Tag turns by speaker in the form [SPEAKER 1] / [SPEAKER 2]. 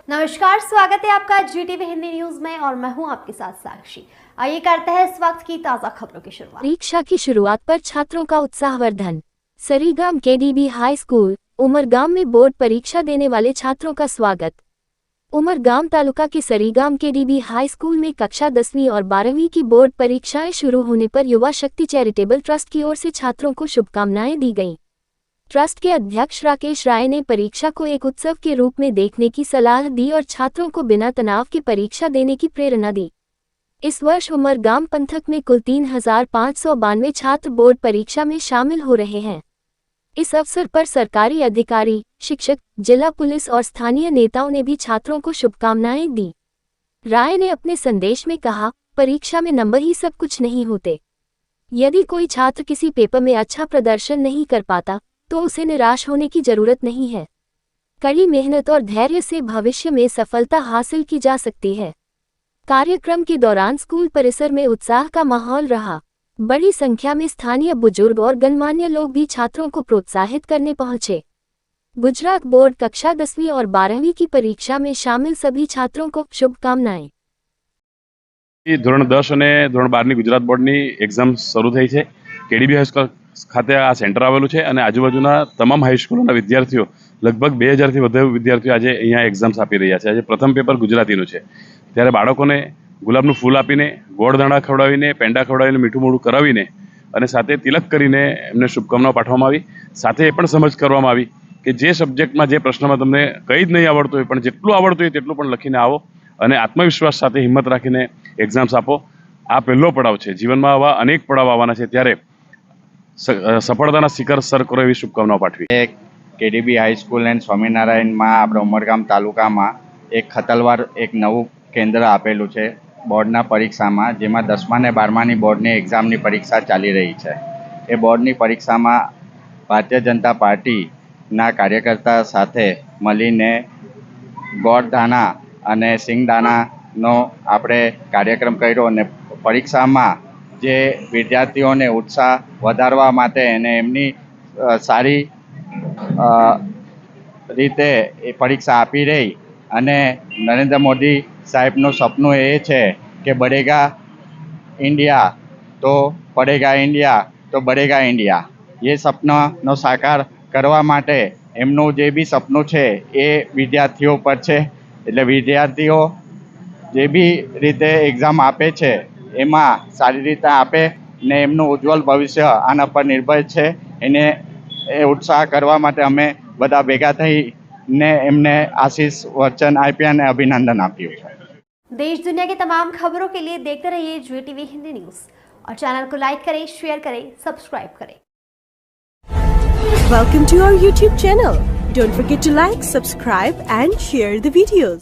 [SPEAKER 1] नमस्कार, स्वागत है आपका GTV हिंदी न्यूज में और मैं हूं आपके साथ साक्षी। आइए करते हैं इस वक्त की ताजा खबरों की शुरुआत।
[SPEAKER 2] परीक्षा की शुरुआत पर छात्रों का उत्साहवर्धन। Sarigam KDB high school Umargam में बोर्ड परीक्षा देने वाले छात्रों का स्वागत। उमरगाम तालुका के सरीगाम KDB हाई स्कूल में कक्षा 10वीं और 12वीं की बोर्ड परीक्षाएं शुरू होने पर युवा शक्ति चैरिटेबल ट्रस्ट की ओर से छात्रों को शुभकामनाएं दी गईं। ट्रस्ट के अध्यक्ष राकेश राय ने परीक्षा को एक उत्सव के रूप में देखने की सलाह दी और छात्रों को बिना तनाव के परीक्षा देने की प्रेरणा दी। इस वर्ष उमरगाम पंथक में कुल 3,592 छात्र बोर्ड परीक्षा में शामिल हो रहे हैं। इस अवसर पर सरकारी अधिकारी, शिक्षक, जिला पुलिस और स्थानीय नेताओं ने भी छात्रों को शुभकामनाएं दी। राय ने अपने संदेश में कहा, परीक्षा में नंबर ही सब कुछ नहीं होते। यदि कोई छात्र किसी पेपर में अच्छा प्रदर्शन नहीं कर पाता तो उसे निराश होने की जरूरत नहीं है। कड़ी मेहनत और धैर्य से भविष्य में सफलता हासिल की जा सकती है। कार्यक्रम के दौरान स्कूल परिसर में उत्साह का माहौल रहा। बड़ी संख्या में स्थानीय बुजुर्ग और गणमान्य लोग भी छात्रों को प्रोत्साहित करने पहुंचे। गुजरात बोर्ड कक्षा 10वीं और 12वीं की परीक्षा में शामिल सभी छात्रों को शुभकामनाएं।
[SPEAKER 3] ધોરણ 10 અને ધોરણ 12ની ગુજરાત બોર્ડની એક્ઝામ શરૂ થઈ છે। KDB હાઈસ્કૂલ ખાતે આ સેન્ટર આવેલું છે અને આજુબાજુના તમામ હાઈસ્કૂલોના વિદ્યાર્થીઓ લગભગ 2000થી વધુ વિદ્યાર્થીઓ આજે અહીંયા એક્ઝામ્સ આપી રહ્યા છે। આજે પ્રથમ પેપર ગુજરાતીનું છે, ત્યારે બાળકોને ગુલાબનું ફૂલ આપીને, ગોળધાણા ખવડાવીને, પેંડા ખવડાવીને, મીઠું મોઢું કરાવીને અને સાથે તિલક કરીને એમને શુભકામનાઓ પાઠવવામાં આવી। સાથે એ પણ સમજ કરવામાં આવી કે જે સબ્જેક્ટમાં, જે પ્રશ્નમાં તમને કંઈ જ નહીં આવડતું હોય પણ જેટલું આવડતું હોય તેટલું પણ લખીને આવો અને આત્મવિશ્વાસ સાથે હિંમત રાખીને એક્ઝામ્સ આપો। આ પહેલો પડાવ છે। જીવનમાં આવા અનેક પડાવ આવવાના છે, ત્યારે સફળતાના શિખર સર કરો એવી શુભકામનાઓ પાઠવી।
[SPEAKER 4] KDB હાઈ સ્કૂલ એન્ડ સ્વામિનારાયણમાં આપણે ઉમરગામ તાલુકામાં એક ખતલવાર એક નવું કેન્દ્ર આપેલું છે બોર્ડના પરીક્ષામાં, જેમાં 10મા અને 12માની બોર્ડની એક્ઝામની પરીક્ષા ચાલી રહી છે। એ બોર્ડની પરીક્ષામાં ભારતીય જનતા પાર્ટીના કાર્યકર્તા સાથે મળીને ગોળધાણા અને સિંગદાણાનો આપણે કાર્યક્રમ કર્યો અને પરીક્ષામાં જે વિદ્યાર્થીઓને ઉત્સાહ વધારવા માટે અને એમની સારી રીતે એ પરીક્ષા આપી રહી અને નરેન્દ્ર મોદી સાહેબનું સપનું એ છે કે બઢેગા ઇન્ડિયા તો પઢેગા ઇન્ડિયા તો બઢેગા ઇન્ડિયા। એ સપનાનો સાકાર કરવા માટે એમનું જે બી સપનું છે એ વિદ્યાર્થીઓ પર છે। એટલે વિદ્યાર્થીઓ જે બી રીતે એક્ઝામ આપે છે એમાં સારી રીતે આપે ને એમનું ઉજ્જવળ ભવિષ્ય આના પર નિર્ભર છે। એને એ ઉત્સાહ કરવા માટે અમે બધા ભેગા થઈને એમને આશીષ વચન આપ્યા અને અભિનંદન આપ્યું છે।
[SPEAKER 1] देश दुनिया की तमाम खबरों के लिए देखते रहिए GTV हिंदी न्यूज और चैनल को लाइक करें, शेयर करें, सब्सक्राइब करें।
[SPEAKER 5] Welcome to our YouTube channel. Don't forget to like, subscribe and share the videos.